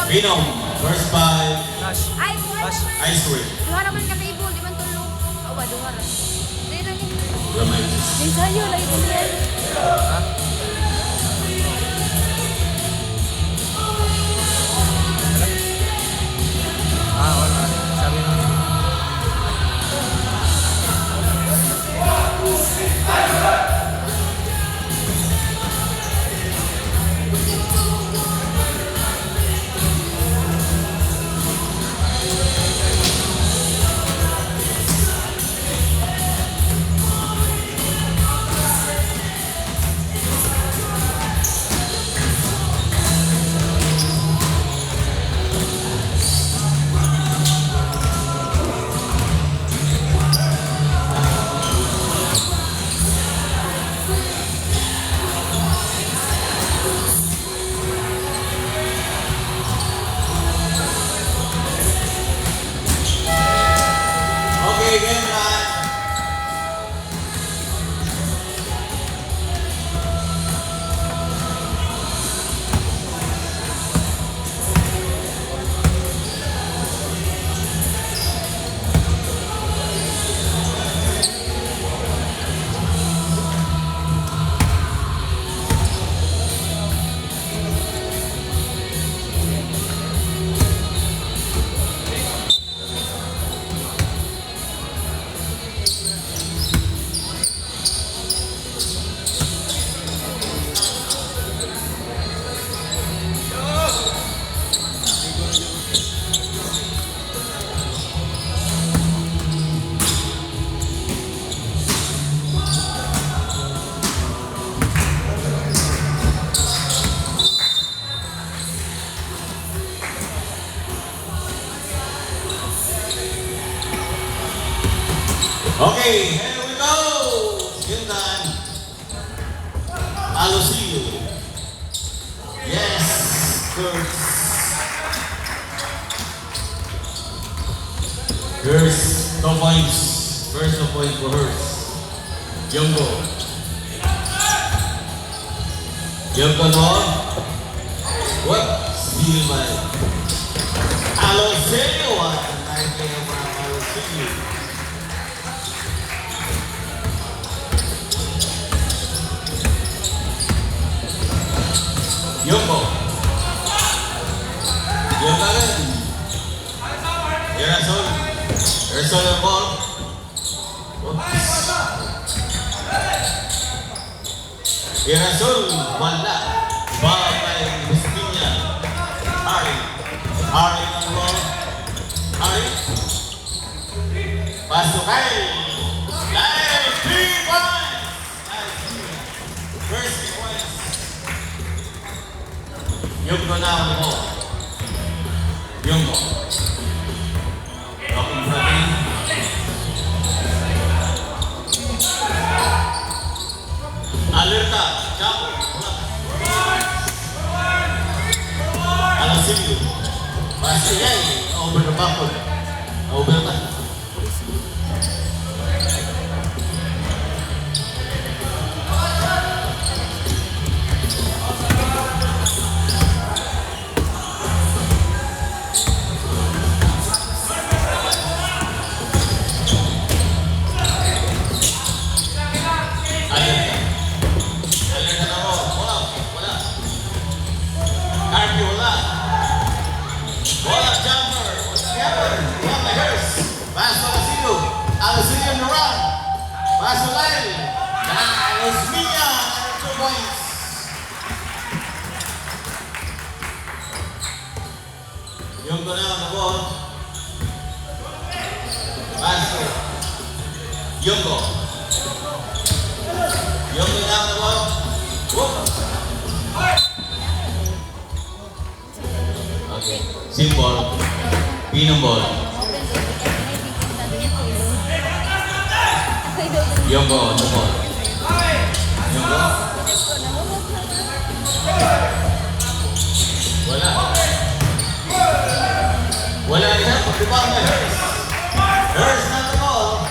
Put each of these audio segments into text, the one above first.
Pinom, first by Ay, Pas. Ice Cream. duha naman ka table, di man tulog. Awa, duha ra. Di na ni. Ramay. Di sayo lagi ko niyan. Wala. Sabi mo. Okay, game time. Okay, here we go. Game time. Alosillo. Yes, first. Hers, 2 points. First 2 points for hers. Yongo. Yongo no. What? Steal by Alosillo. What? Nice game from Alosillo. Yongo. Yongo rin. Erasol. Erasol ang ball. Oops. Erasol. Wala. Ball by Busquilla. Harry. Harry ang ball. Harry. Pasok kay. Live 3 points. First 3 points. Yongo na ang ball. Yongo. Talking for me. Alerta. Jump. Alosillo. Pasiyay. Over the backward. Over the Basolay. Nice Mia. 2 points. Yongo na ang ball. Baso. Yongo. Yongo na ang ball. Whoop. Okay. Symbol. Pinong ball. Yongo on the ball. Yongo. Wala. Wala rin ang pagkibang na Hers. Hers na the ball.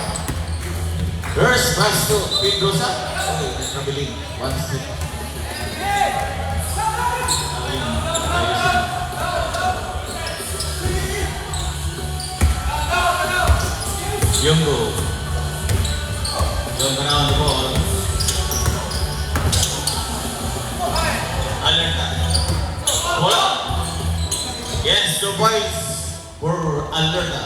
Hers pass to Pete goes up. Okay, nagkabiling. 1 step. Yungo. Yungo now on the ball. Alerta. Bola. Yes, 2 points for Alerta.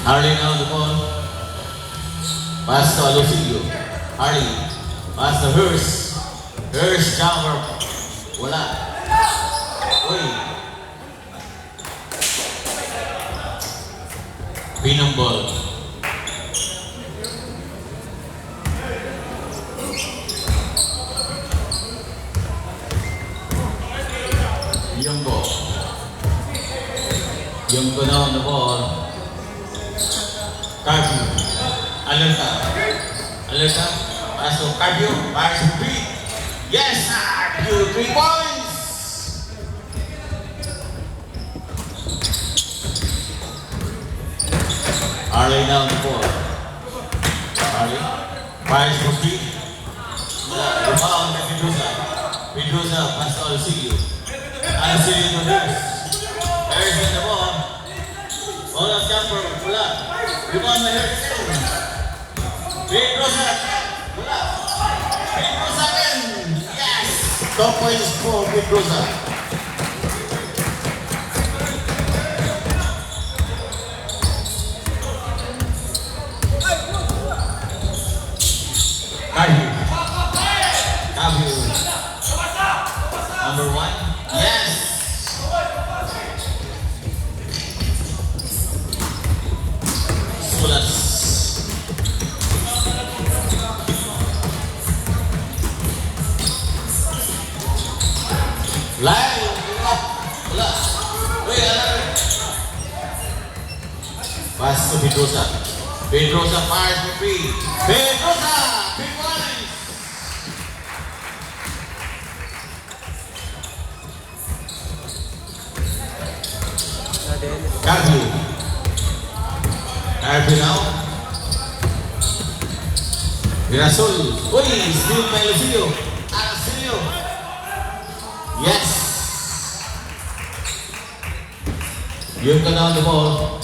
Harley now on the ball. Pass to Alusilio. Harley. Pass to Hurst. Hurst jumper. Wala. Uy. Pinong ball. Yungko. Yungko now on the ball. Carpio. Alerta. Alerta. Pass to Carpio. Pass to Pete. Yes, Carpio. 3 points. Harley now on the ball. Harley. Pass to Pete. Rebound to Pedrosa. Pedrosa pass to Alusilio. Alusilio to Hurst. Hurst in the ball. All of jumper. Wala. Rebound by Hurst. Pedrosa. Wala. Pedrosa again. Yes. 2 points for Pedrosa. Carpio. Carpio. Number 1. Yes. Sulas. Line. Wala. Wait, pass to Pedrosa. Pedrosa fires for 3. Pedrosa! Big one! Carpio. Carpio now. Mirasol. Uy! Steal by Alusilio. Alusilio. Yes. Yungo now on the ball.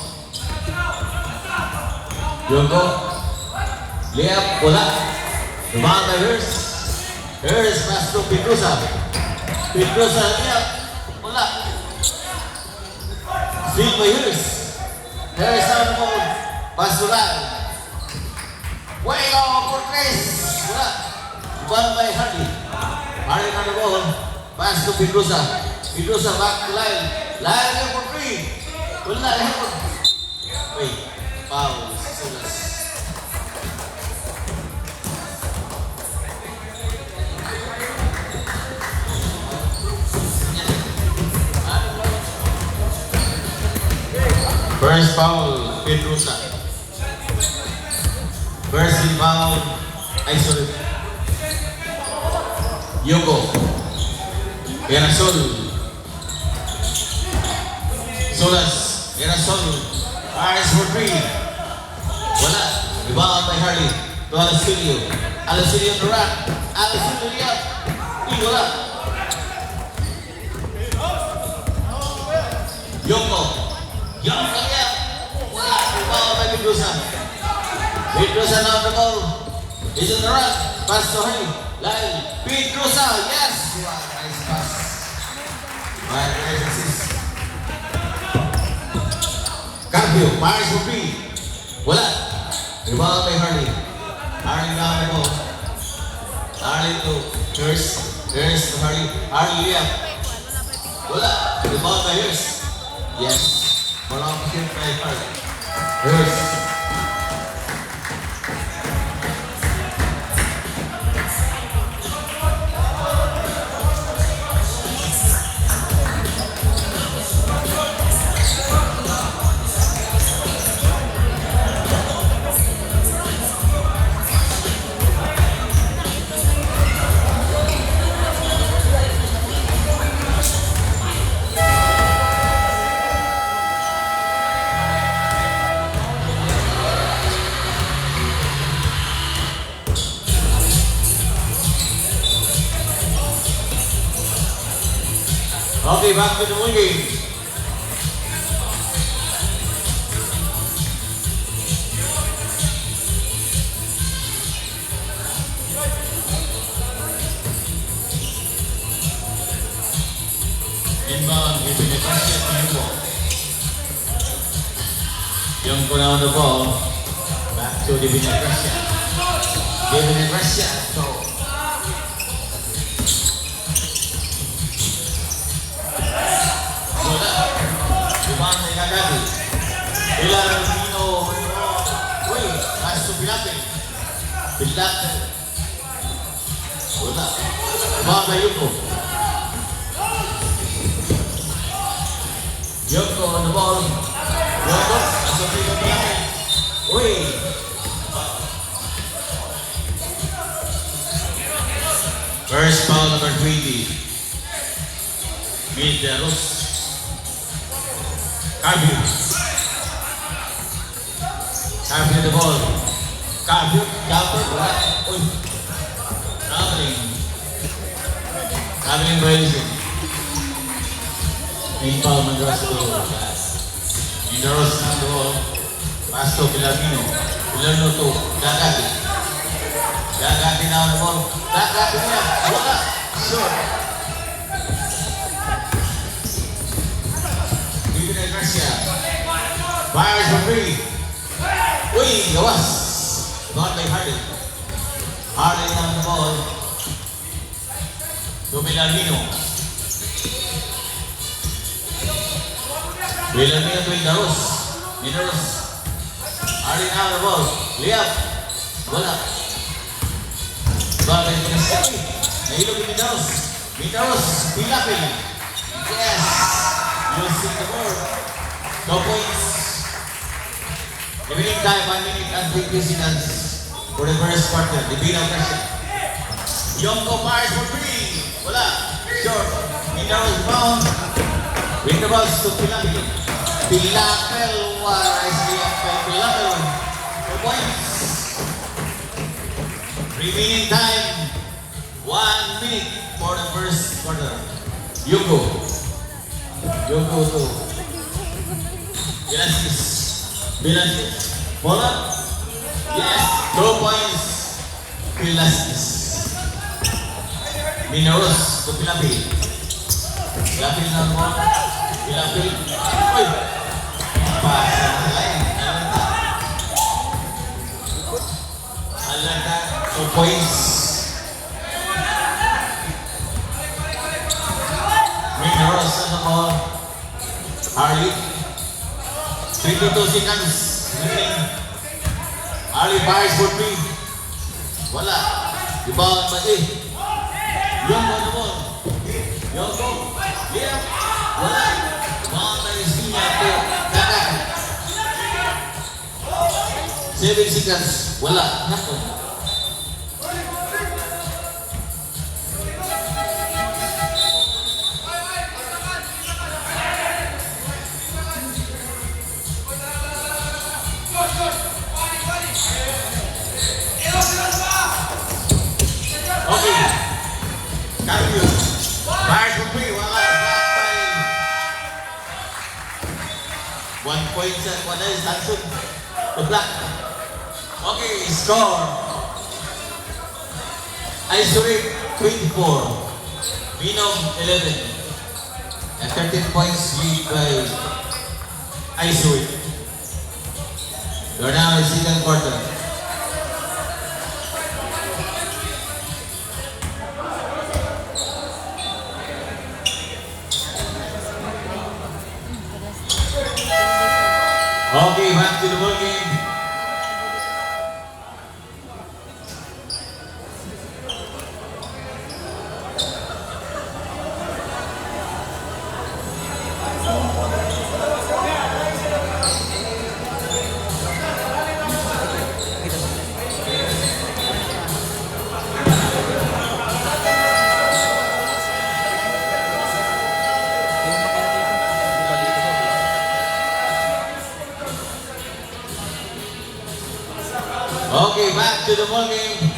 Yungo. Layup. Wala. Rebound by Hurst. Hurst pass to Pedrosa. Pedrosa layup. Wala. Steal by Hurst. Hurst now on the ball. Pass to Lyle. Way off for Chris. Wala. Rebound by Hardy. Hardy on the ball. Pass to Pedrosa. Pedrosa back to Lyle. Lyle for 3. Wala. Wait. Foul. Sulas. First foul, Pedrosa. First rebound, Isol. Yungo. Mirasol. Sulas. Mirasol. Pass for 3. Wala. Rebound by Harley. To Alusilio. Alusilio to rack. Alusilio liap. Wala. Yungo. Yungo liap. Wala. Rebound by Pedrosa. Pedrosa now on the ball. He's on the rack. Pass to Harley. Lyle. Pedrosa. Yes. Wow, nice pass. Nice assist. Carpio, pass for 3. Wala. Rebound by Harley. Harley now on the ball. Harley to Hurst. Hurst to Harley. Harley liap. Wala. Rebound by Hurst. Yes. Wala ko siya by Harley. Hurst. Okay, back to the ball game. Inbound, giving the basket to Yuko. Young go down the ball. Back to Divina Gracia. Divina Gracia. So, wala. Dumang na inagadi. Ilan Pino. Uy, pass to Pilate. Pilate. Wala. Dumang na Yuko. Yoko on the ball. Yoko, nasa Pino Pilate. Uy. First foul number 20. Mideros. Carvio. Carvio the ball. Carvio. Jumper. Uy. Traveling violation. Main foul Mideros to pass. Mideros on the ball. Pass to Pilarino. Pilarino to Gagati. Gagati na on the ball. Gagati niya. Wala. Short. Divina Gracia. Fires for three. Uy, gawas. Not by Harden. Harden on the ball. To Pilarino. Pilarino to Mideros. Mideros. Harden on the ball. Layup. Wala. Bagay ko na siya. Nahilog ni Mideros. Mideros. Pilapil. Yes. Using the board. 2 points. Remaining time, 1 minute and 20 seconds for the first quarter. Divina Gracia. Yonko fires for three. Wala. Short. Mideros bound. Win the balls to Pilapil. Pilapil. Wisely up by Pilapil. 2 points. Remaining time, 1 minute for the first quarter. Yuko. Yuko to Velasquez. Velasquez. Bola. Yes. 2 points. Velasquez. Mideros to Pilapil. Pilapil na mo. Pilapil. Uy. Pasa na line. Alata. 2 points. Mideros on the ball. Harley. 22 seconds. Remaining. Harley fires for three. Wala. Rebound ba eh? Yonko on the ball. Yonko. Yeah. Wala. Rebound na Espiña to Kakaki. 7 seconds. Wala. Nako. Okay. Carvio. Fires for three. Wala. Blocked by 1 point sa Wala is Hanson. The block. Okay. Score. Isolate 24. Minom 11. And 13 points lead by Isolate. We are now in second quarter. Okay, back to the ball game. Okay, back to the ball game.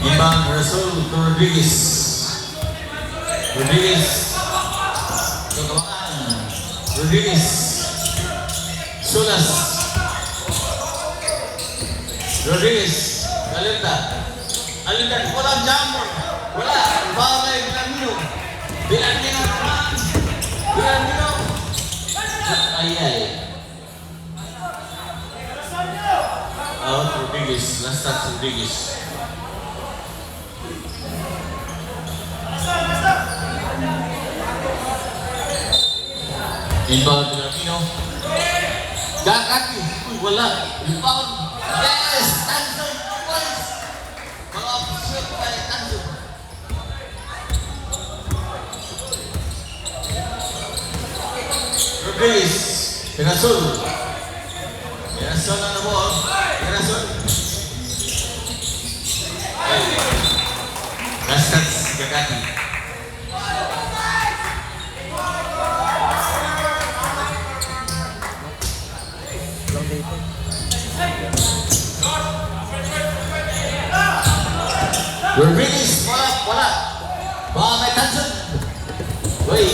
Ivan Rasul Rodriguez. Rodriguez. Tukamaan. Rodriguez. Sulas. Rodriguez. Alinta. Alinta. Walang jumper. Wala. Bagay. Bilamino. Bilamino naman. Bilamino. Ay. Out Rodriguez. Last touch Rodriguez. Inbound Bilamino. Gagaki. Uy, wala. Inbound. Yes! Tanso! Points! Mga official kay Tanso. Rodriguez. Pinasul. Pinasul na ball. Pinasul. Last touch. Gagaki. Rodriguez, wala. Baka may tansan. Uy.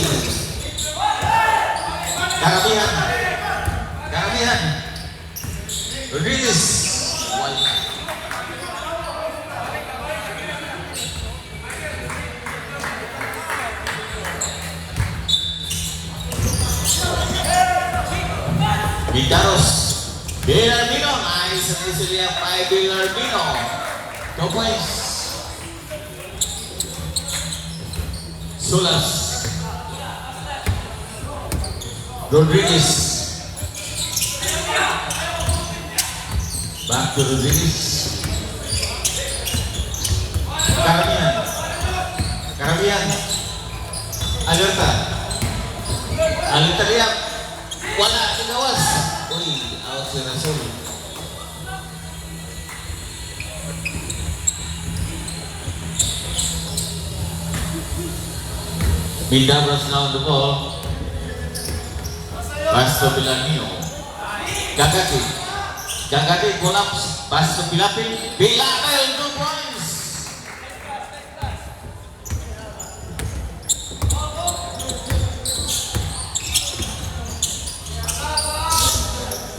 Karamihan. Rodriguez, wala. Vindaros. Bilarmino. Nice. Nice. 5 Bilarmino. 2 points. Sulas. Rodriguez. Back to Rodriguez. Karamihan. Alerta. Alerta liap. Wala. Tinawas. Uy. Out si Rasul. Mindabros now on the ball. Pass to Bilamino. Gagati collapse. Pass to Pilapil. Pilapil 2 points.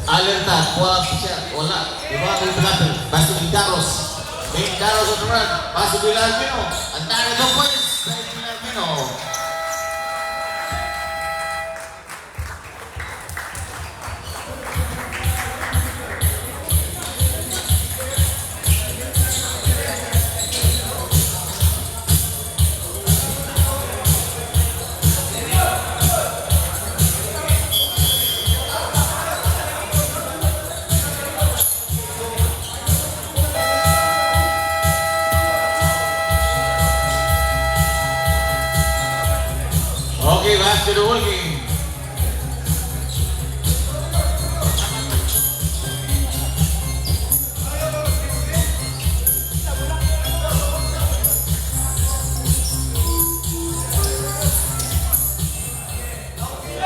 Alerta. Collapse siya. Wala. Diba kay Pilapil. Pass to Mindabros. Mindabros on the run. Pass to Bilamino. Ang tari 2 points. Kay Bilamino. Okay, back to the working.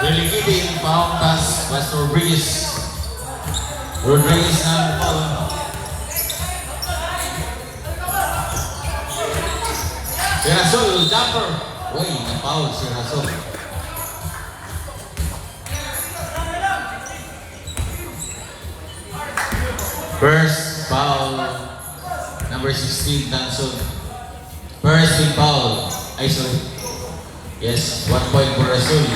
Really keeping pound pass was Rodriguez. Rodriguez now the ball. Rasul jumper. Uy, na-foul si Rasul. First foul, number 16, Tanson. First big foul. Ay, sorry. Yes, 1 point for Rasul.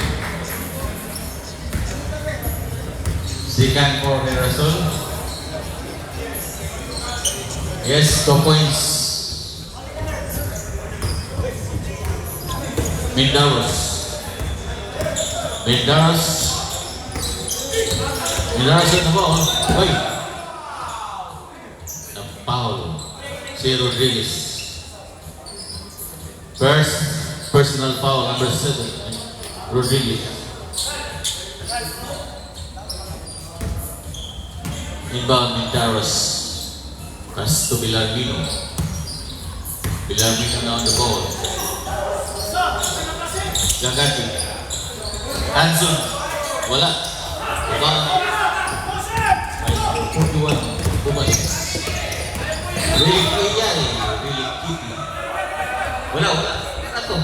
Second for Rasul. Yes, 2 points. Mindauros in the ball. Wait. The foul. Si Rodriguez. First personal foul, number 7. Rodriguez. Inbound Mindauros. Pass to Bilarmino. Bilarmino now on the ball. Gagati. Tansun. Wala. Diba? 41. Bumalik. Really kaya eh. Really kitty. Wala. Wala to.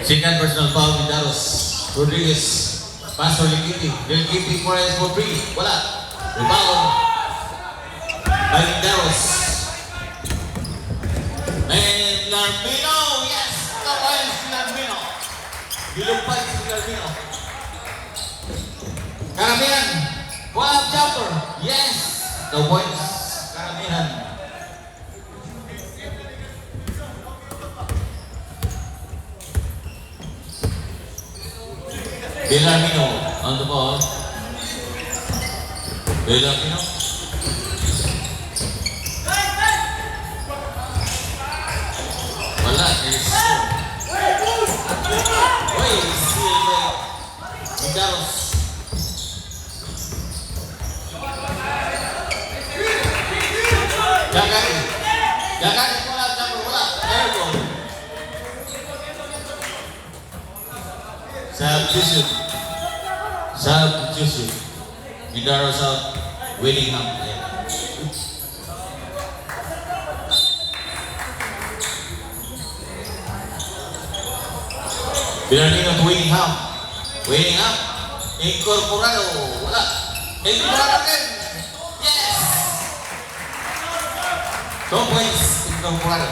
Second personal foul ni Daros. Rodriguez. Pass for Liquiti. Liquiti for S for 3. Wala. Rebound. By Daros. And Larmino. Yes! Kawain si Larmino. Dilupad si Larmino. Karamihan. Wala jumper. Yes! No points. Karamihan. Bellarmino on the ball. Bellarmino. Wala, is wait, still Midaros. Gagari. Gagari wala, wala. Airball. Substitution. Substitution. Midaros out. Willingham. Bellarmino to Willingham. Willingham. Incorporado. Wala. Incorporado again. Yes! 2 points. Incorporado.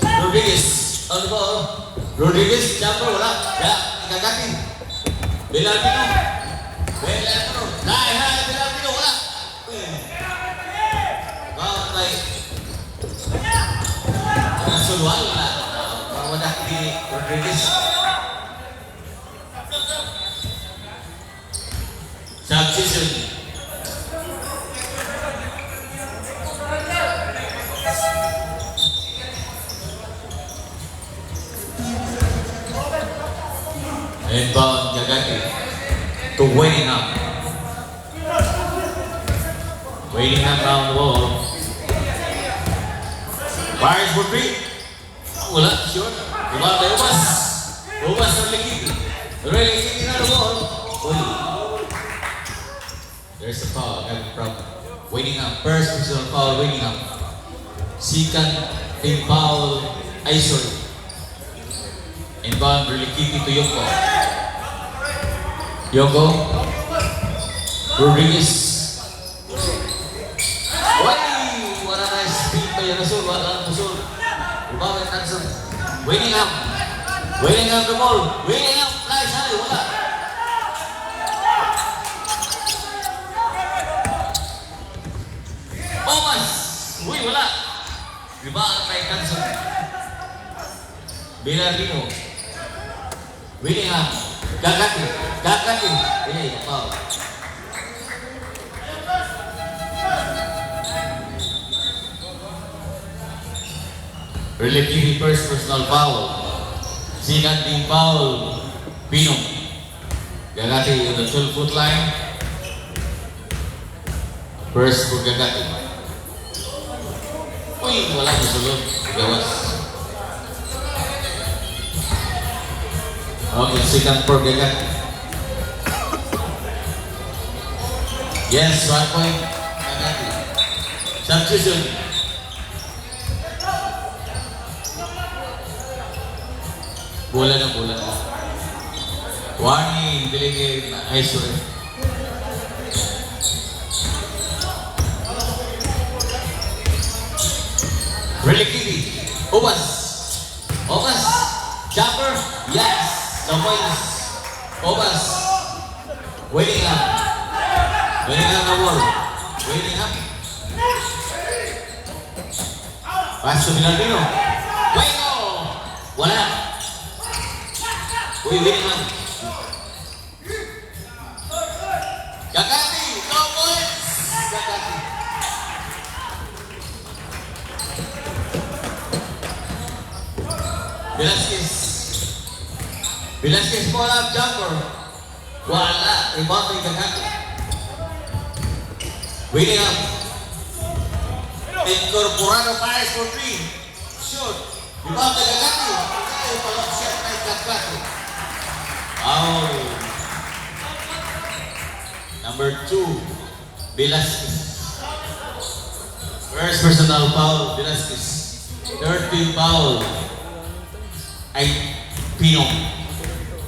Rodriguez. On the ball. Rodriguez jumper wala. Ya, ikagatin. Bellarmino. Bellarmino. Hai, Bellarmino wala. Bawang baik. Nasuluan wala. Mawadak di Rodriguez. Substitution. Inbound Gagati to Willingham. Willingham round the ball. Fires for 3. Wala, sure. Rebound by Ubas. Ubas from Liquiti. Liquiti na the ball. There's a foul coming from Willingham. First personal foul, Willingham. Second team foul, Isol. Inbound Liquiti to Yoko. Yoko. Rodriguez. What a nice speed by Rasul. Wala Rasul. Rebound and Hanson. Willingham. Willingham the ball. Willingham. Nice high. Wala. Omas. Uy, wala. Rebound by Hanson. Bellarmino. Willingham. Gagati. Foul. Relatively first personal foul. Second team foul. Pino. Gagati on the 12-foot line. First for Gagati. Uy, wala na sulod. Gawas. Okay, second for Gagati. Yes, 1 point. Gagati. Substitution. Bola na. Warning, diligid na Isol. Relikidi. Ubas. Jumper. Yes. No points. Ubas. Willingham the ball. Willingham. Pass to Bellarmino. Bueno. Wala. Uy, Willingham. Gagati. No points. Gagati. Velasquez pull up jumper. Wala. Rebound by Gagati. Willingham. Incorporado fires for 3. Shoot. Rebound by Gagati. Palong shot by Gagati. Foul. Number 2. Velasquez. First personal foul, Velasquez. 13 foul. Ay, Pino.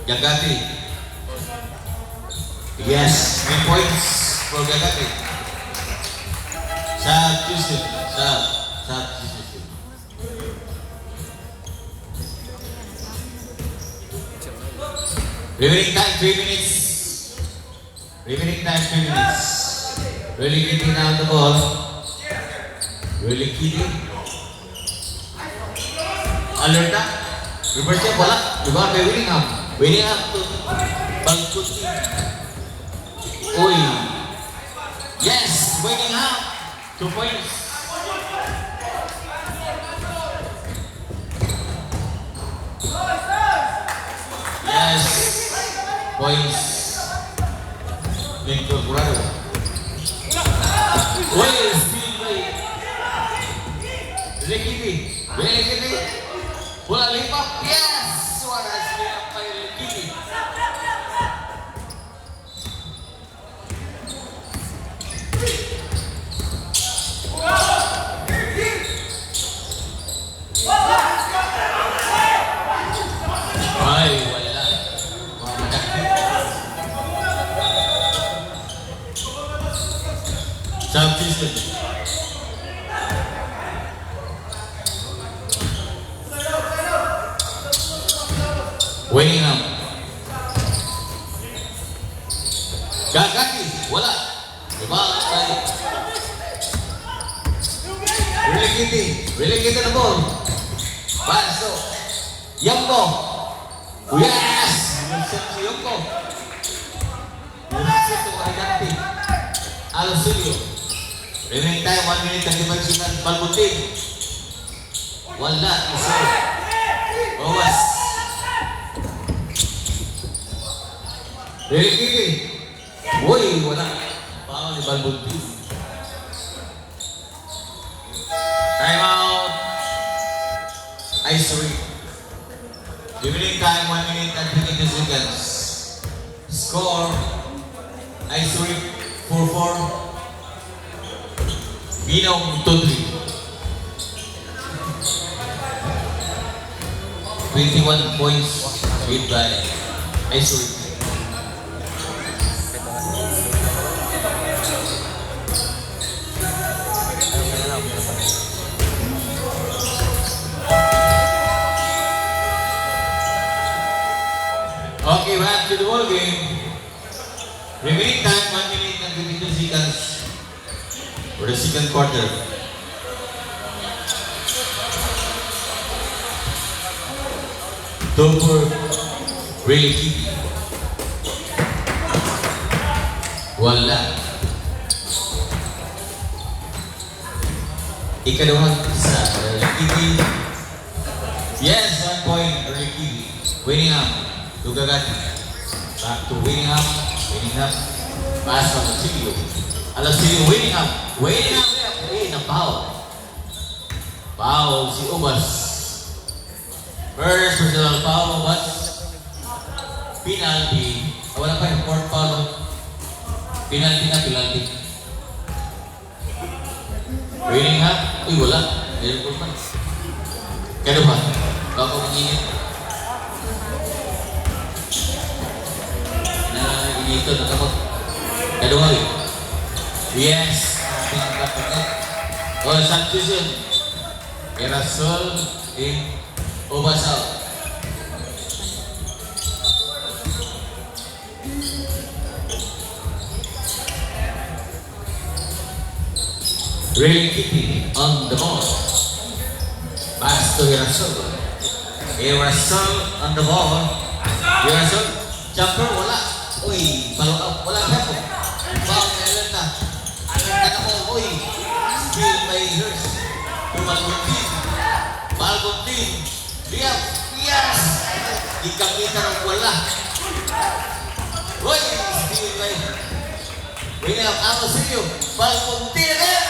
Gagati. Yes, 3 points for Gagati. Substitution. Substitution. Remaining time 3 minutes. Remaining time 3 minutes. Really getting down the ball. Really kidding. Alert na. Reverse check, wala. Diba kay Willingham? Willingham to Balcuti. Uy. Yes! Willingham. 2 points. Yes. Points. Lingkod Curado. Uy, still play. Lekiti. Lekiti. Bola lipat. Yes! Suarez lihat kay Lekiti. Ay, wala. Substitution. Willingham. Gagati. Wala. Diba? Relegate na ball. Baso. Yongko. Yes! Nilsip si Yongko. Nilsip si Gagati. Alosilio. Remaining time 1 minute 35 seconds. Balbutin. Wala. Iso. Bawas. Relegate. Uy, wala. Paano ni Balbutin? Time out. Ice ring. Remaining time 1 minute and 22 seconds. Score. Ice ring 4-4. Binong 2-3. 21 points lead by Ice ring. Okay, back to the ball game. Remaining time 1 minute and 22 seconds for the second quarter. Topper really keep. Wala. Ikadawang isa. Rikibi. Yes, 1 point. Rikibi. Winning up. To Gagati. Back to Willingham. Willingham. Pass from Alosilio. Alosilio, Willingham. Willingham. Eh, na-foul. Foul si Ubas. First personal foul, Ubas. Penalty. Wala pa yung fourth foul. Penalty. Willingham. Uy, wala. Meron po man. Kaya ba? Baka mag-init. Ito na kapag kadungal. Yes. Substitution. Erasol in Obasal. Really keeping on the ball. Pass to Erasol. Erasol on the ball. Erasol. Jumper wala. Uy, wala tempo. Foul na alert na. Alert na mo, uy. Still by Hurst. Balbutin. Liap. Yes! Ikakita ng wala. Uy, still by William Alosilio. Balbutin eh!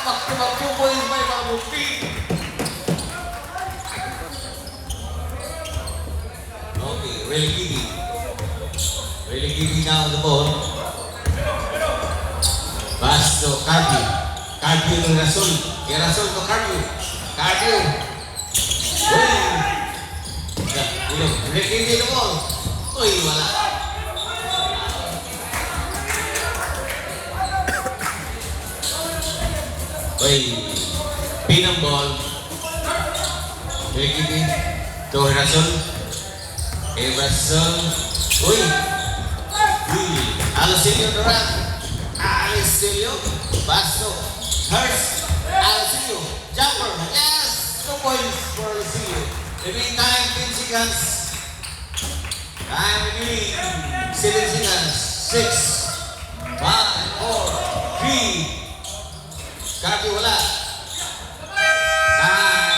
Magtumag-tubo yung may Balbutin. Okay, really giving. Really giving now the ball. Pass to Carpio. Carpio to Erasol. Erasol to Carpio. Cardio. Uy! Hindi na ball. Uy, wala. Uy, pinang ball. Rekiti. To Rasul. Rasul. Uy! Uy! Alosilio Duran. Alosilio. Basto. Hurst. Alosilio. Jumper. Yes! 2 points for Alosilio. The meantime, 10 seconds. Time remaining. 7 seconds. 6, 5, 4, 3. Kaki wala. Time.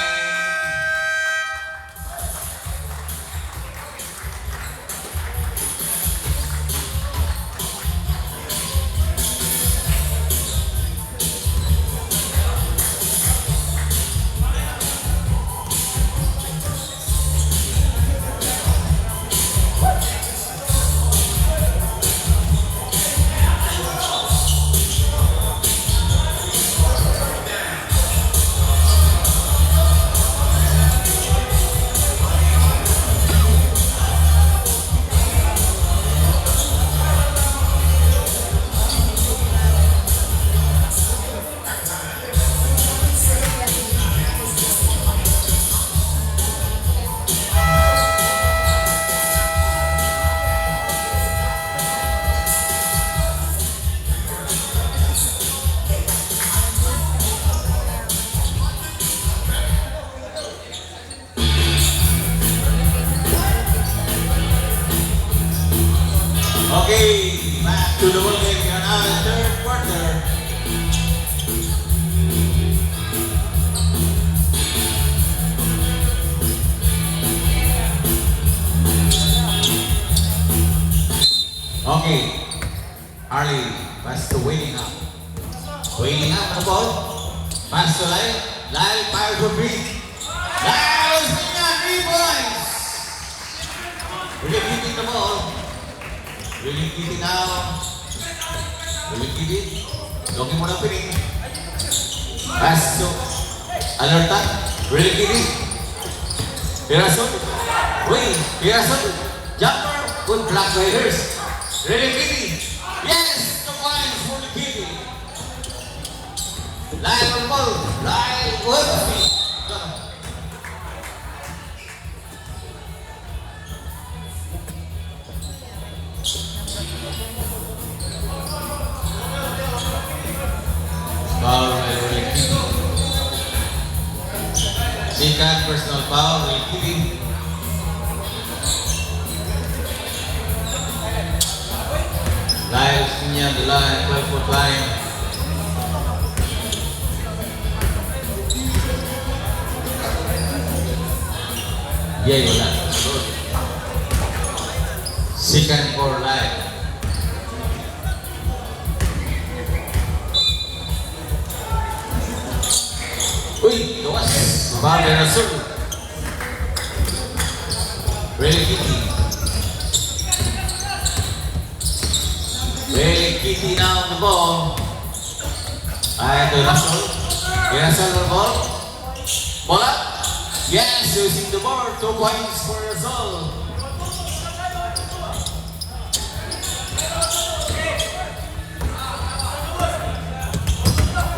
Okay, back to the ball game. We are now in the third quarter. Okay, Harley, pass to Waiting Up. Waiting Up on the ball. Pass to Lyle. Lyle fires for 3. Lyle is bringing on 3 points. Really keeping the ball. Really keeping now. Really keeping. Looking mo na piling. Pass to Alerta. Really keeping. Pirason. Wait, Pirason. Jumper. Good block by Hurst. Really keeping. Yes, 2 points for the keeping. Lyle on ball. Lyle with the feet. Foul by Really keeping. Second personal foul, Really keeping. Lyle's near the line, 12-foot line. Yeah, wala. Good. Second for Lyle. Uy, gawas. Bago na Rasul. Really keeping. Really keeping now on the ball. Ito Rasul. Rasul on the ball. Bola. Yes, using the board. 2 points for Rasul.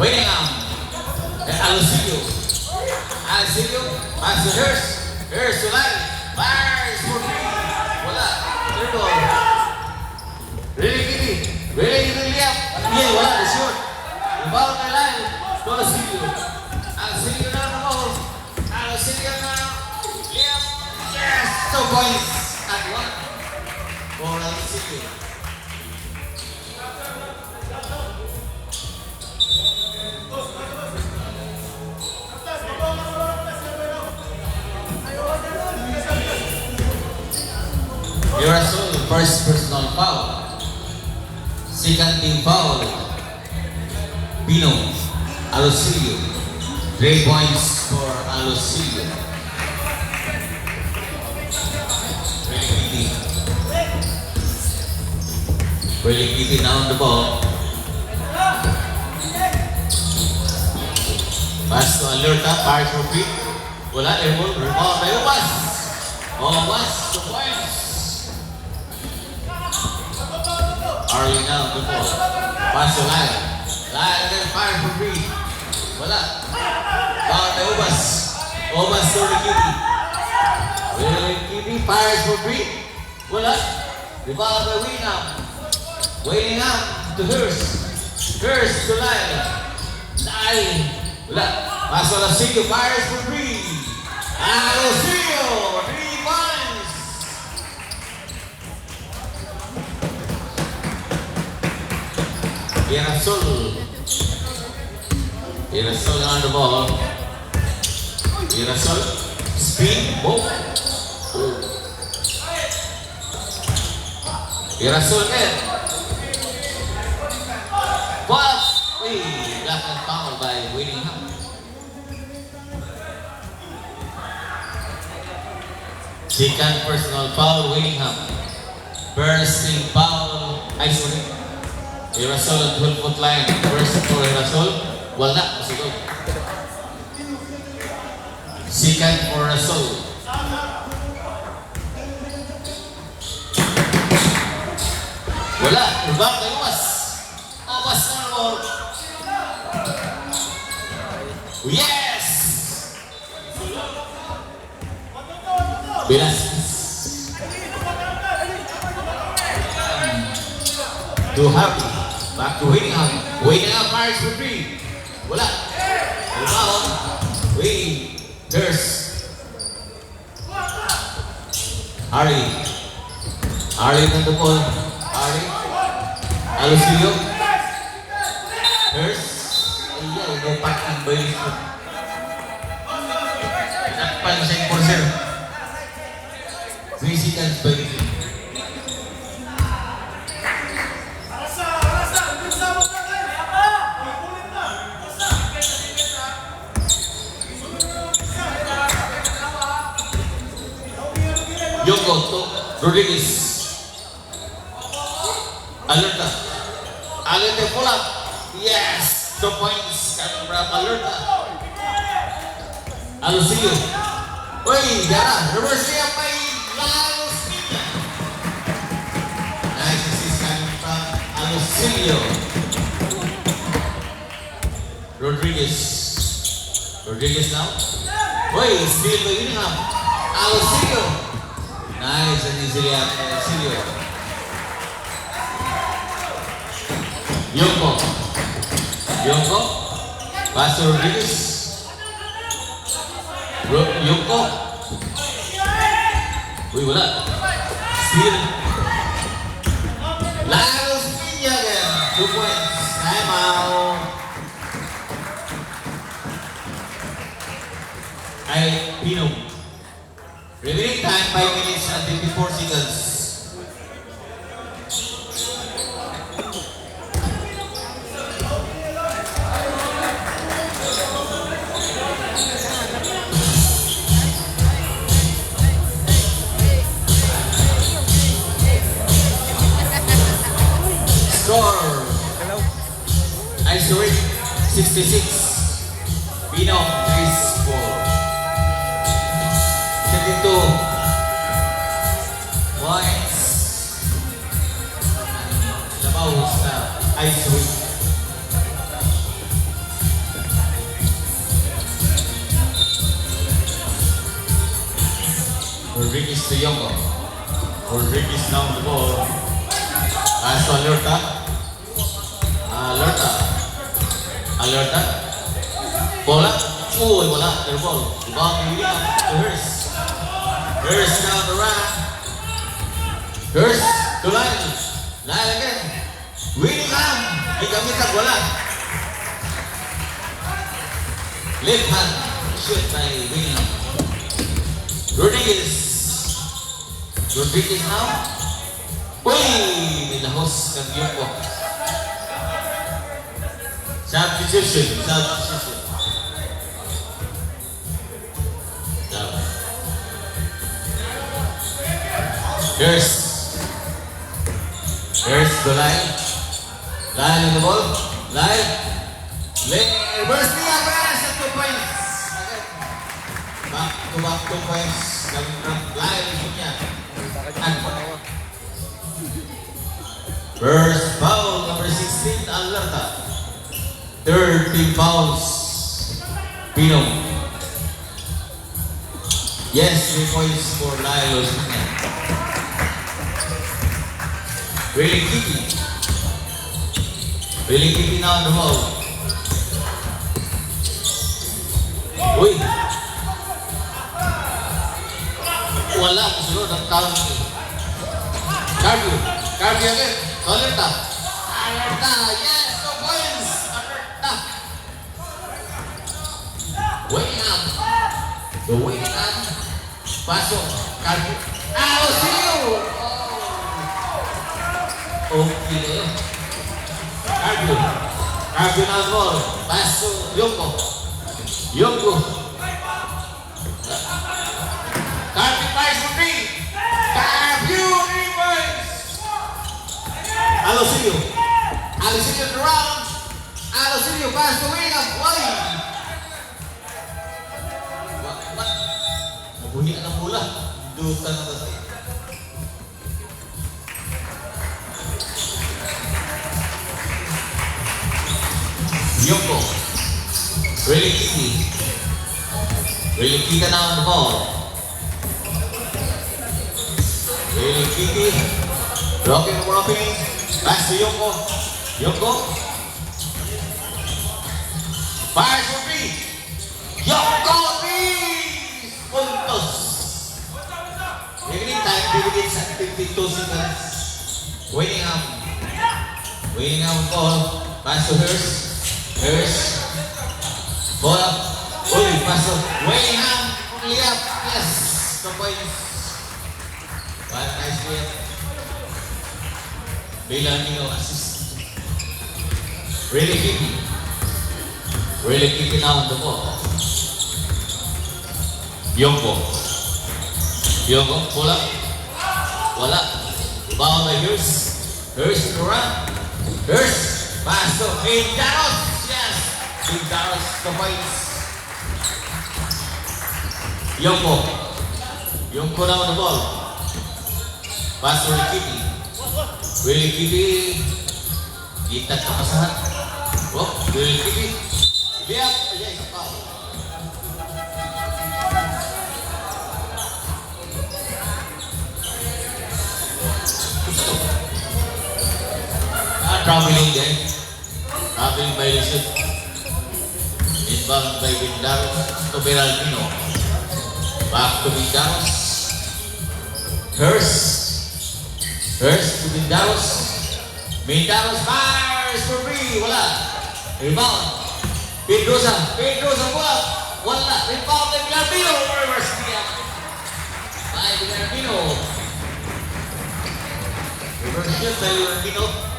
Waiting on. Alosilio. Alosilio. Pass to Hurst. Hurst to Lyle. Fires for 3. Wala. Third ball. Really keeping. Really up. Yeah, wala. The short. The ball kay Lyle. To Alosilio. Alosilio na the ball. Alosilio na. Yep. Yes. 2 points. At 1. For Alosilio. Rasul, first personal foul. Second team foul. Pino. Alosilio. 3 points for Alosilio. Really keeping down the ball. Pass to Alerta, fires for free. Wala, airball. Rebound by Ubas. Ubas, 2 points. Arlie now, the ball. Pass to Lyle. Lyle again, fires for free. Wala. Foul by Ubas. Ubas to Rikipi. Rikipi fires for free. Wala. Rebound by Wingham. Wingham to Hurst. Hurst to Lyle. Lyle. Wala. Pass to Alosilio. Fires for free. Alosilio. 3 points. Irasol on the ball. Irasol. Speed. Boom. Irasol again. But we got a foul by Winningham. Second personal foul, Winningham. Bursting foul, Isolate. Irasol at 12-foot line. First for Irasol. Wala, masugod. Second for Irasol. Wala, rebound by Ubas. Ubas na ball. Yes! Velasquez. To Harvey. Back to Winningham. Winningham fires for free. Wala. Rebound. Hurst. Harry na the ball. Harry. Alosilio. Hurst. Ayan, lupat ang balis. Nakpan siya yung corner. 3 seconds balis. Yoko to Rodriguez. Alerta. Alerta pull up. Yes! 2 points coming from Alerta. Alosilio. Uy, Yara. Reverse niya by Alosilio. Nice assist coming from Alosilio. Rodriguez. Rodriguez now. Uy, steal by Winningham. Alosilio. Nice and easily out by Alosilio. Yoko. Pass to Rodriguez. Yoko. Uy, wala. Steal. Lagos Piña again. 2 points. Time out. Pino. Remaining time 5 minutes and 54 seconds. Score. Isolate 66. Pino is 4. 72 points. Sabaw sa Isolate. Rodriguez to Yoko. Rodriguez down the ball. Pass to Alerta. Alerta. Bola. Uy, wala. Their ball. Rebound to William. To Hurst. Hurst down the run. Hurst to Lyle. Lyle again. Winningham. Ikamit wala. Left hand. Shoot by Winningham. Rodriguez now. Uy! Nilahos kang Yoko. Substitution. Hurst to Lyle. Lyle on the ball. Lyle. Reverse niya. Pass at 2 points. back to points ng Lyles niya. First foul, number 16, Alerta. Third team fouls, Pino. Yes, 3 points for Lyles niya. Really keeping on the ball. Uy! Wala, susunod ang tao. Cardio again. Alerta. Yes, 2 points. Alerta. Waiting up. The waiting up. Pasok. Cardio. Auxilio! Okay na yun. Cardio na ang ball. Paso. Yoko. Cardio fires for 3. Cardio reverse. Auxilio to round. Auxilio pass to William. Why? What? Mabuhi ang bola. Dutan na tayo. Yoko. Really kita now on the ball. Really Kitty. Rocking. Pass to Yoko. Fires for 3. Yoko 3. Puntos. Beginning time begins at 52 seconds. Waiting up ball. Pass to Hurst. Ball up. Uy, pasok. Waiting up. Layup. Yes. 2 points. One nice play. Bilanino assist. Really keeping out the ball. Yoko, pull up. Wala. Ball by Hurst to run. Pass to Daros. Yes. Daros, 2 points. Yoko now on the ball. Pass to Really Kitty. Kita kapasahan. Really Kitty. Lihat aja itu foul. Traveling there. Traveling by Richard. Inbound by Vindaros to Beralmino. Back to Vindaros. Hurst to Vindaros. Vindaros fires for 3. Wala. Rebound. Pedrosa bola. Wala. Rebound by Villarmino. Reverse niya. By Villarmino. Reverse niya by Villarmino.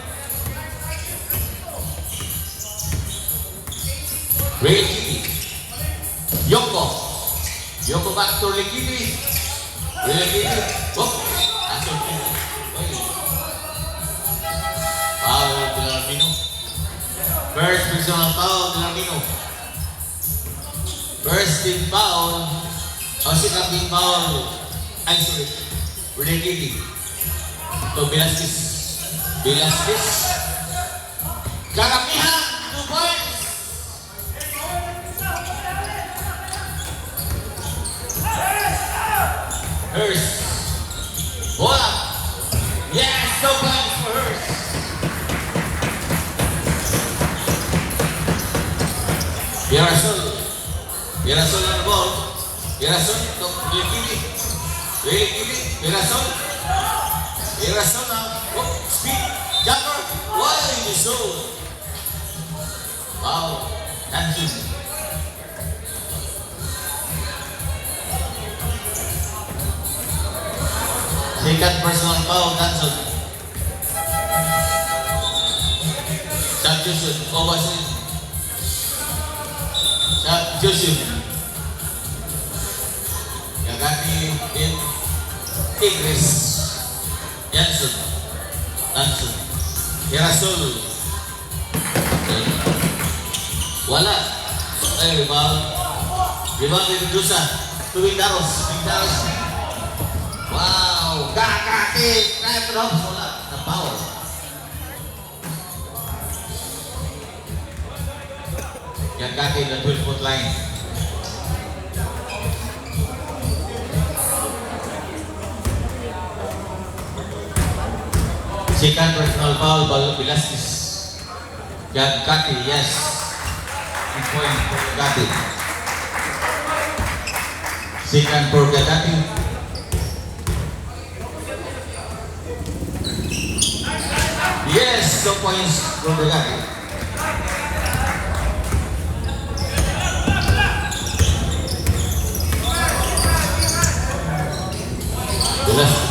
Ricky. Yoko back to Ricky. Foul Villarmino. First personal foul Villarmino. First team foul. Second team foul. I'm sorry. Ricky. To Velasquez. Karapihan. 2 points. Hurst. Bola. Yes, 2 points for Hurst. Pierasol on the ball. Pierasol to Pierasol now. Speed. Jumper. Wide zone. Wow. Tanjung. Second personal foul, Tanjung. Joseph. Yang ganti Ingris. Tanjung. Pierasol. Wala. Rebound. Rebound dari Dusa. to Windaros. Windaros. Wow! Kakakit! Kaya pa daw. Wala. Na-foul. Yan kakit na 12-foot line. Second personal foul, Velasquez. Yan kakit, yes. 2 point for kakit. Second for kakit. Yes, 2 points for kakit.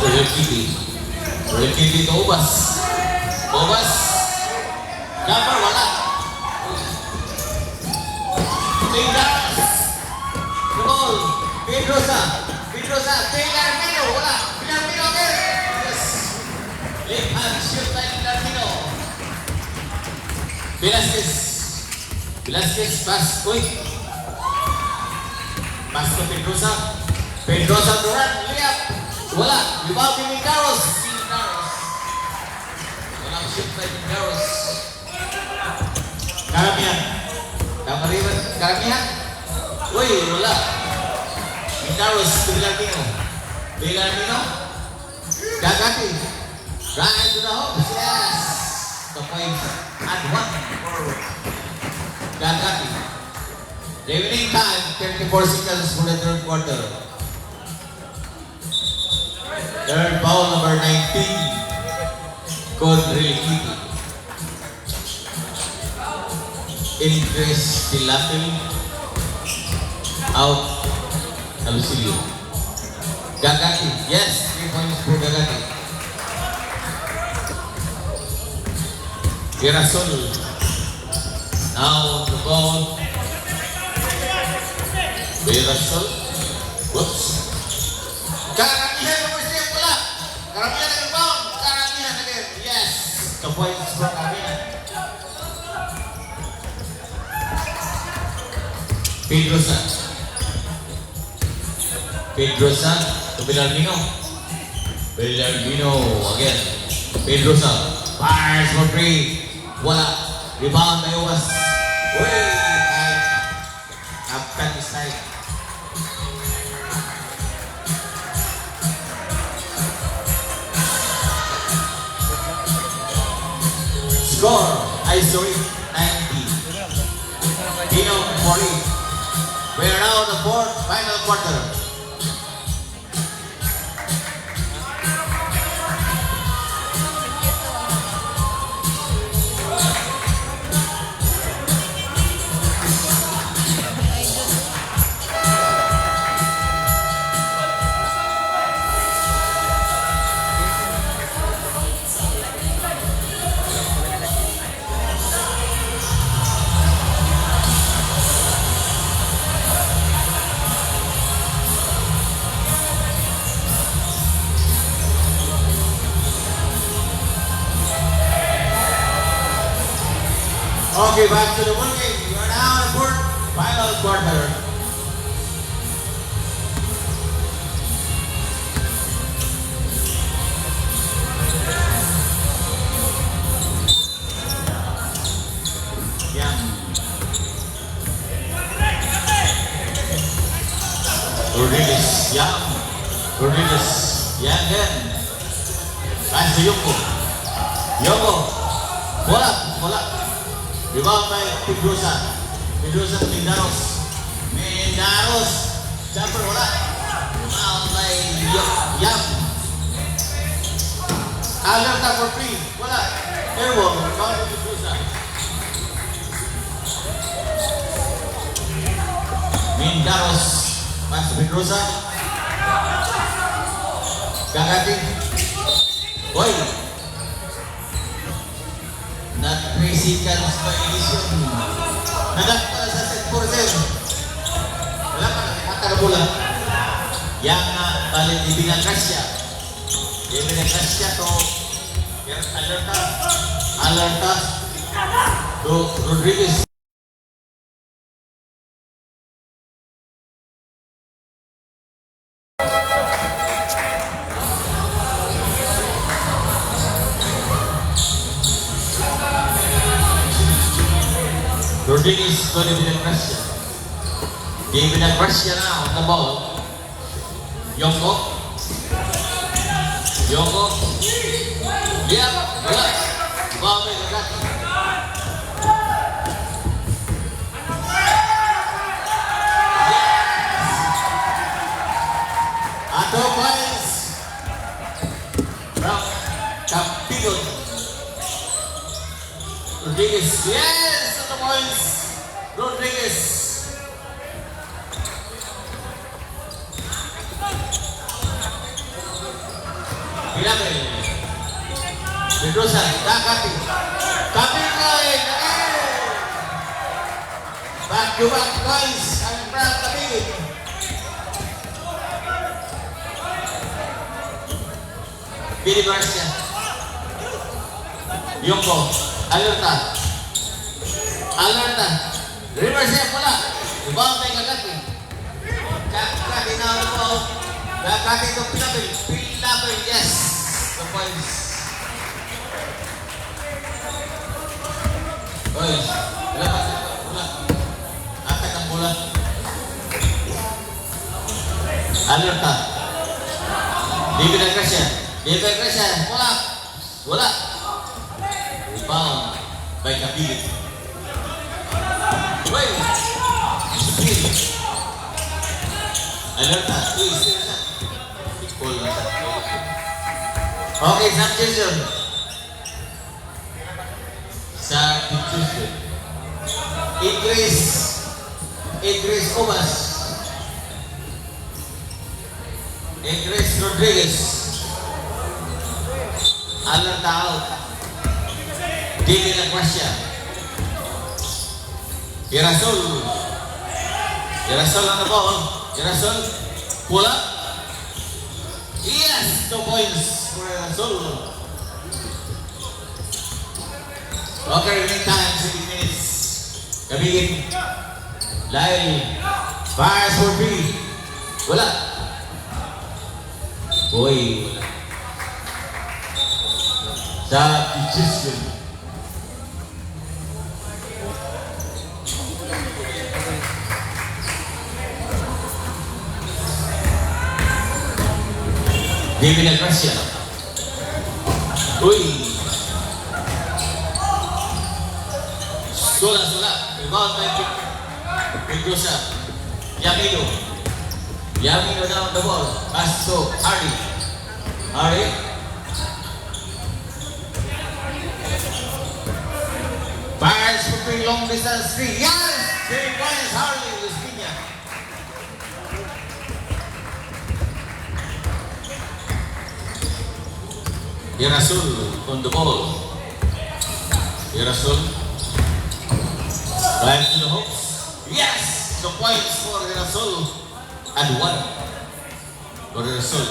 Royal Kitty. Royal Kitty ke Ubas. Ubas. Gambar wala. Tinggal. Gol. Pedrosa. Pedrosa. Tinggal Mino. Wala. Tinggal Mino. Yes. Left hand shoot by Tinggal Mino. Velasquez. Velasquez pass. Uy. Pass ke Pedrosa. Pedrosa Duran. Lihat. Wala, rebound ni Mindaros. Walang shoot by Mindaros. Karamihan. Karamihan. Uy, wala. Mindaros, Villarmino. Villarmino. Gagati. Right to the home. Yes. The point at 1 for Gagati. Remaining time, 34 seconds for the third quarter. Third foul number 19. Rodrigo. Increase Tilapil. Out. Alusilio. Gagati. Yes, 3 points for Gagati. Girasol. Now on the ball. Girasol. Whoops. Karamihan nomor 10 pula. Karamihan dengan bawang. Karamihan again. Yes. The points for Karamihan. Pedrosa. Pedrosa to Villarmino. Villarmino again. Pedrosa. Fires for 3. Wala. Rebound by Ubas. Way. Upcut this side. Score, Isory 90. Dino 40. We are now in the final quarter. Okay, back to the one game. We are now in the final quarter. Yang Rodriguez, Rodriguez, again. Pass to Yoko. Bola. Rebound by Pedrosa. Pedrosa to Mindaros. Jumper wala. Rebound by Yam. Alerta for 3. Wala. Airball. Rebound by Pedrosa. Mindaros. Pass to Pedrosa. Gagati. Boy. Not crazy Carlos violation. Nadakpa sa set 4-0. Wala pa nakakata na bola. Yang balik di Binakasya. Di Binakasya to alerta to Rodriguez. Rodriguez to David Gracia. David Gracia now on the ball. Yoko. Yoko. Dia. Wala. Ball may Nagati. Ato points from Campigon. Rodriguez, yes, ato points. Rodriguez. Pinamil. Pedrosa, Nakati. Campigon. Back-to-back points ang Brad Campigon. Billy Garcia. Yoko. Alerta. Alerta. Reverse pula. Ibang may Nagati. Kakati na ako po. Kakati itong Pinapil. Pinapil, yes. The points. Oy. Wala pa. Wala. Atak ang bola. Alerta. David Garcia. David Gracia, wala. Wala. Rebound by Campigon. Wait. Speed. Alerta. Okay, substitution. Substitution. Idris Obas. Idris Rodriguez. Alerta out. David Gracia. Irasol on the ball. Irasol. Pull up. Yes, 2 points for Irasol. Okay, remaining time, 16 minutes. Campigon. Lyle. Fires for 3. Wala. Boy, wala. Substitution. David Gracia. Uy. Sula. Rebound by Pedrosa. Yamido down the ball. Pass to Harry. Fires for 3 long distance 3. Yes! 3 points, Harley Luspiña. Irasol on the ball. Irasol. Right to the hooks. Yes! 2 points for Irasol. And 1 for Irasol.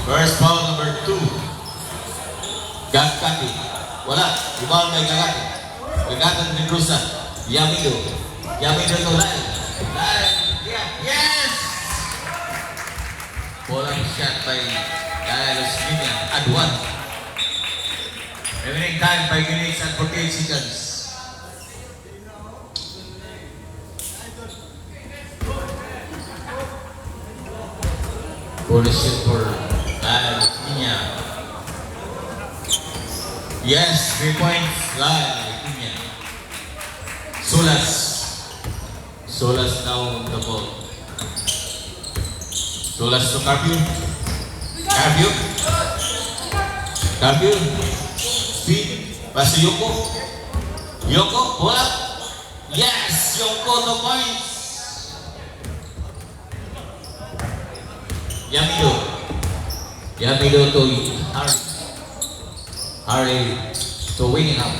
First foul number 2. Gagati. Wala. Rebound by Gagati. Gagati ni Pedrosa. Yamido to Lyle. Yes! Bolang shot by Lyle Luspiña. And 1. Remaining time 5 minutes and 48 seconds. Position for Lyle Luspiña. Yes, 3 points, Lyle Luspiña. Solas now on the ball. Solas to Carpio. Speed. Pass to Yoko, bola. Yes, Yoko 2 points. Yamido to Harry to winning out.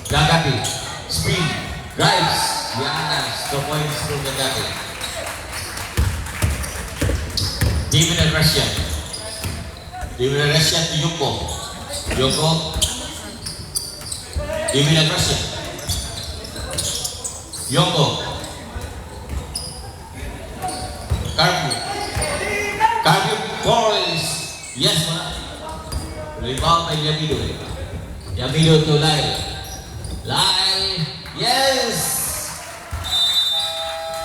Gagati. Speed. Drives. Yanas. 2 points to Gagati. David Gracia to Yoko. David Gracia. Yoko. Carpio boys. Yes, wala. Rebound by Yamido. Yamido to Lyle. Lyle, yes!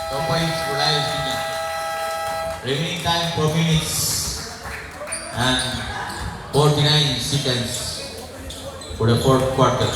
2 points for Lyle Piña. Remaining time 4 minutes and 49 seconds for the fourth quarter.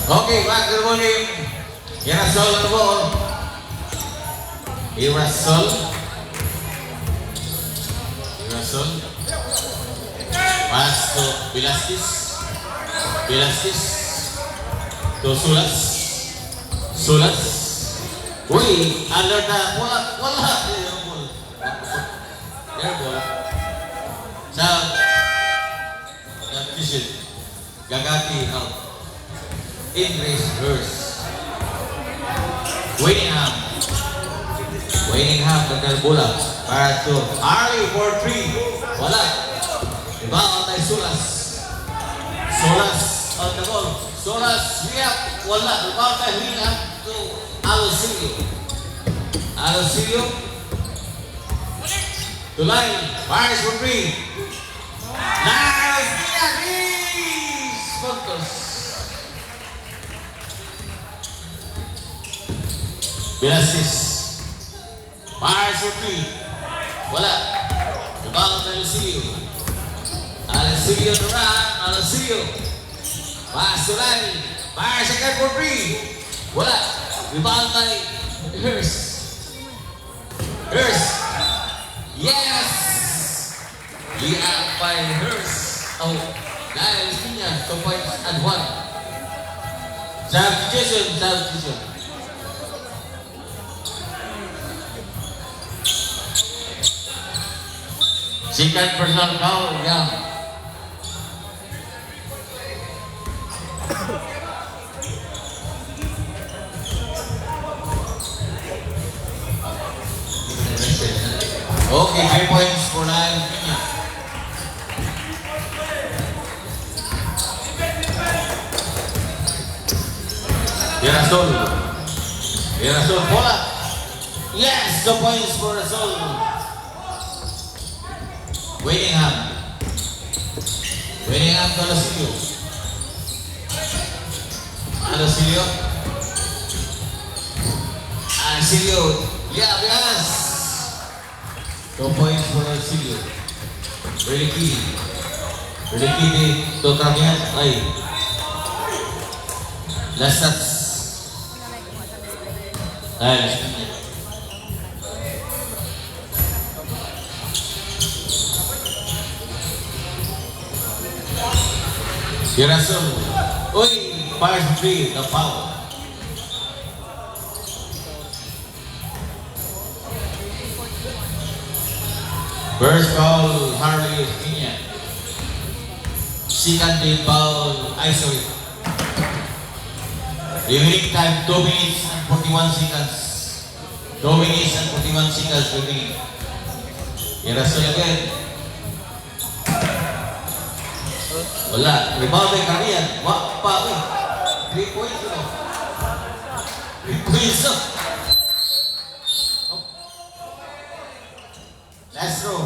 Okay, back to the morning. Irasol on the ball. Irasol. Pass to Velasquez. To Sulas. Uy, under na. Wala. Airball. Sa Gagati out. English verse. Winningham nagkal bola para to Harley for 3. Wala. Rebound ay Sulas on the ball. Sulas liap. Wala. Rebound ay Winningham to Alosilio to line. Paris for 3. Nice. Focus. Velasquez. Paris for 3. Wala. Rebound ay Alosilio to run. Pass to line. Paris again for 3. Wala. Rebound ay Hurst. Yes! Liang by Hurst. Oh, dahil niya 2 points and 1. Substitution. Second personal foul, Young. Okay, 3 points for Lyle Piña. Irasol, bola. Yes, 2 points for Rasol. Winningham to Alosilio. Yes. 2 points for Alosilio. Relikidi to Kamian ay Lasats. Irasol. Uy, Paris 3, the foul. First foul, Harley Piña. Second foul, Isolate. Remaining time 2 minutes and 41 seconds. 2 minutes and 41 seconds remaining. Irasol again. Wala. Rebound ay Karian. Wak pa ko. 3 points ito. 3 points ito. Last row.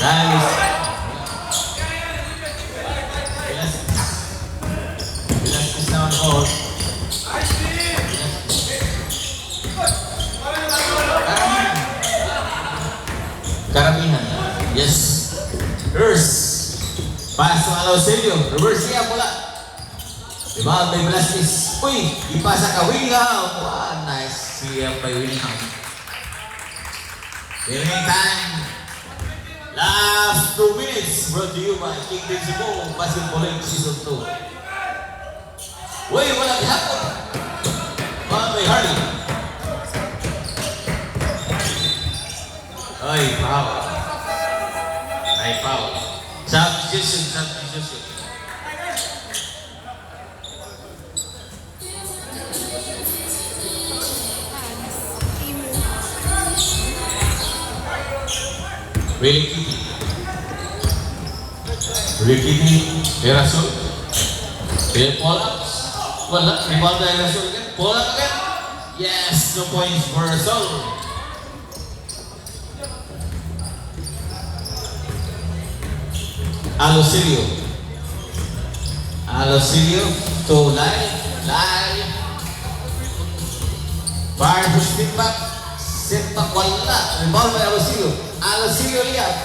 Nice. Velasquez now on hold. Karamihan. Yes. Reverse. Pass to Alosilio. Reverse niya pula. Rebound by Velasquez. Uy, ipasa ka Winningham. Wow, nice. Siya by Winningham. Remaining time. Last 2 minutes. Brought to you by King Principal Basketball League Season 2. Uy, walang hapon. May Hardy. Ay, foul. Ay, foul. Substitution. Willie Kitty, Erasol, pull-ups, wala, rebound na Erasol again, pull-up again, yes, 2 points for Erasol. Alosilio, to Lai, fire to spin back, set back, wala, rebound by Alosilio lihat.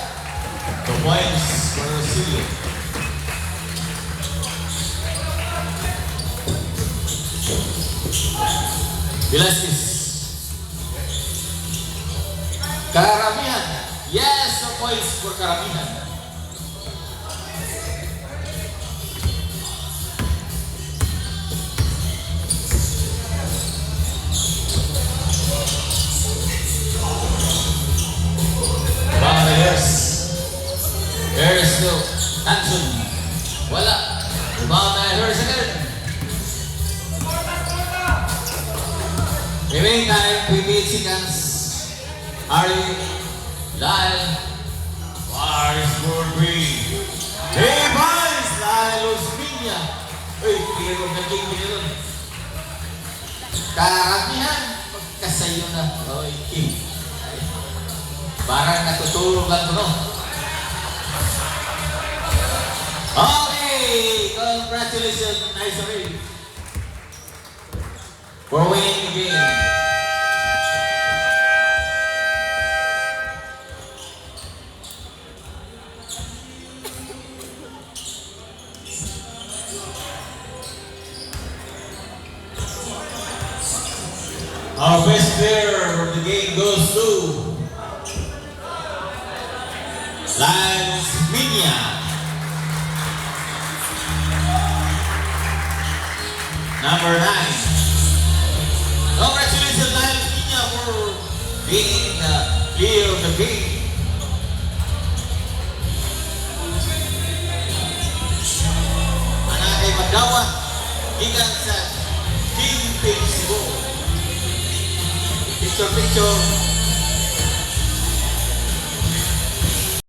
2 points for Alosilio. Velasquez. Karamihan. Yes, 2 points for Karamihan. Here's to Hanson. Wala. Rebound na Harris again. Remaining time, 28 seconds. Harry, Lyle, Paris for 3. Hey, boys! Lyle Osminia. Uy, tingin mo ng king, tingin nun. Karamihan. Magkasayo na. Uy, king. Parang natutulog lang ko, no? Okay, congratulations, nice race for winning the game. Our best player of the game goes to Lance Minya. Number 9. Congratulations, Lyle Piña, for being the player of the game. Anak ay magdawa, gikan sa King Principal. Picture.